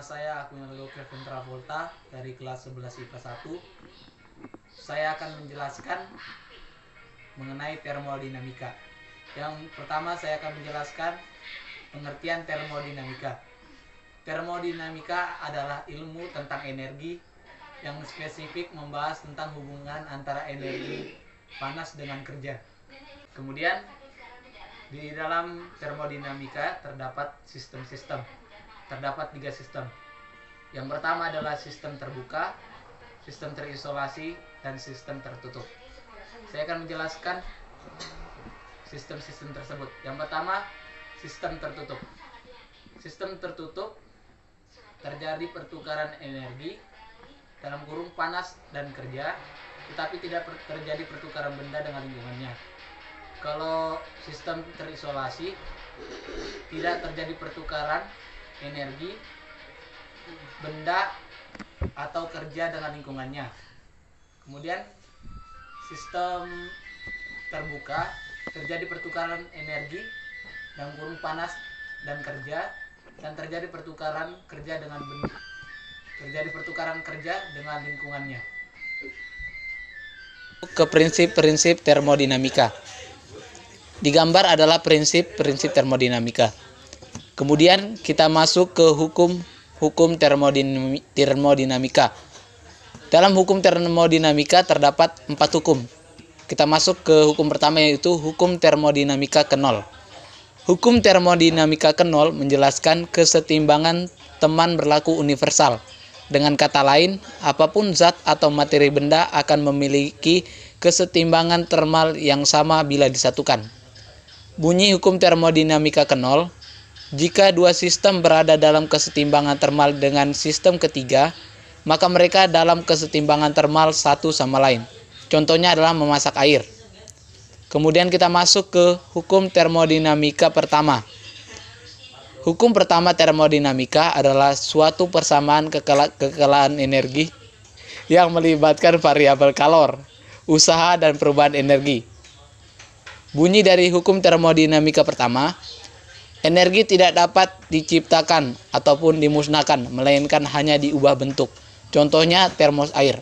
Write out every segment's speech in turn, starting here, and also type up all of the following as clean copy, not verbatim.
saya Akunardo Kevin Travolta dari kelas 11 IPA 1. Saya akan menjelaskan mengenai termodinamika. Yang pertama saya akan menjelaskan pengertian termodinamika. Termodinamika adalah ilmu tentang energi yang spesifik membahas tentang hubungan antara energi panas dengan kerja. Kemudian di dalam termodinamika terdapat sistem-sistem. Terdapat 3 sistem. Yang pertama adalah sistem terbuka, sistem terisolasi, dan sistem tertutup. Saya akan menjelaskan sistem-sistem tersebut. Yang pertama, sistem tertutup. Sistem tertutup terjadi pertukaran energi dalam kurung panas dan kerja, tetapi tidak terjadi pertukaran benda dengan lingkungannya. Kalau sistem terisolasi, tidak terjadi pertukaran energi, benda, atau kerja dengan lingkungannya. Kemudian sistem terbuka terjadi pertukaran energi dalam kurung panas dan kerja, dan terjadi pertukaran kerja dengan lingkungannya. Ke prinsip-prinsip termodinamika. Digambar adalah prinsip-prinsip termodinamika. Kemudian kita masuk ke hukum termodinamika. Dalam hukum termodinamika terdapat 4 hukum. Kita masuk ke hukum pertama, yaitu hukum termodinamika ke-0. Hukum termodinamika ke-0 menjelaskan kesetimbangan teman berlaku universal. Dengan kata lain, apapun zat atau materi benda akan memiliki kesetimbangan termal yang sama bila disatukan. Bunyi hukum termodinamika ke-0: jika 2 sistem berada dalam kesetimbangan termal dengan sistem ketiga, maka mereka dalam kesetimbangan termal satu sama lain. Contohnya adalah memasak air. Kemudian kita masuk ke hukum termodinamika pertama. Hukum pertama termodinamika adalah suatu persamaan kekekalan energi yang melibatkan variabel kalor, usaha, dan perubahan energi. Bunyi dari hukum termodinamika pertama: energi tidak dapat diciptakan ataupun dimusnahkan, melainkan hanya diubah bentuk. Contohnya termos air.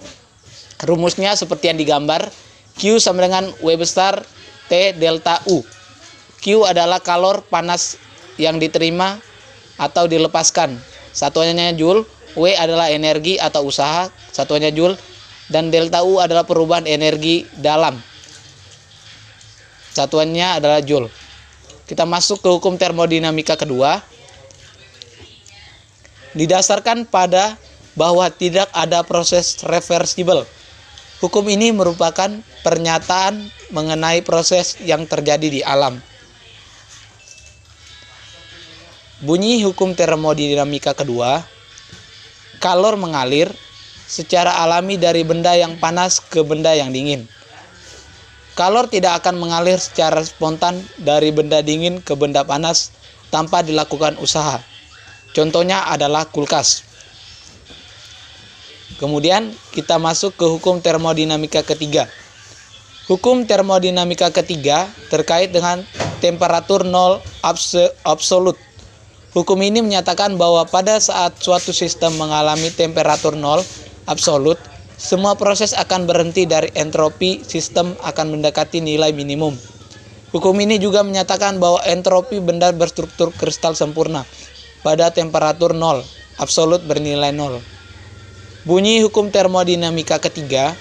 Rumusnya seperti yang digambar, Q sama dengan W besar T delta U. Q adalah kalor panas yang diterima atau dilepaskan, satuannya Joule. W adalah energi atau usaha, satuannya Joule. Dan delta U adalah perubahan energi dalam, satuannya adalah Joule. Kita masuk ke hukum termodinamika kedua. Didasarkan pada bahwa tidak ada proses reversibel. Hukum ini merupakan pernyataan mengenai proses yang terjadi di alam. Bunyi hukum termodinamika kedua: kalor mengalir secara alami dari benda yang panas ke benda yang dingin. Kalor tidak akan mengalir secara spontan dari benda dingin ke benda panas tanpa dilakukan usaha. Contohnya adalah kulkas. Kemudian kita masuk ke hukum termodinamika ketiga. Hukum termodinamika ketiga terkait dengan temperatur nol absolut. Hukum ini menyatakan bahwa pada saat suatu sistem mengalami temperatur nol absolut, semua proses akan berhenti dari entropi sistem akan mendekati nilai minimum. Hukum ini juga menyatakan bahwa entropi benda berstruktur kristal sempurna pada temperatur nol absolut bernilai nol. Bunyi hukum termodinamika ketiga: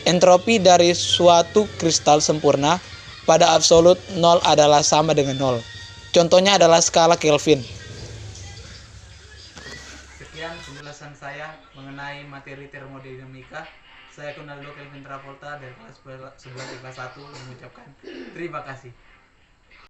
entropi dari suatu kristal sempurna pada absolut nol adalah sama dengan nol. Contohnya adalah skala Kelvin. Sekian penjelasan saya mengenai materi termodinamika. Saya Akunardo Kevin Travolta dari kelas 11 IPA 1 mengucapkan terima kasih.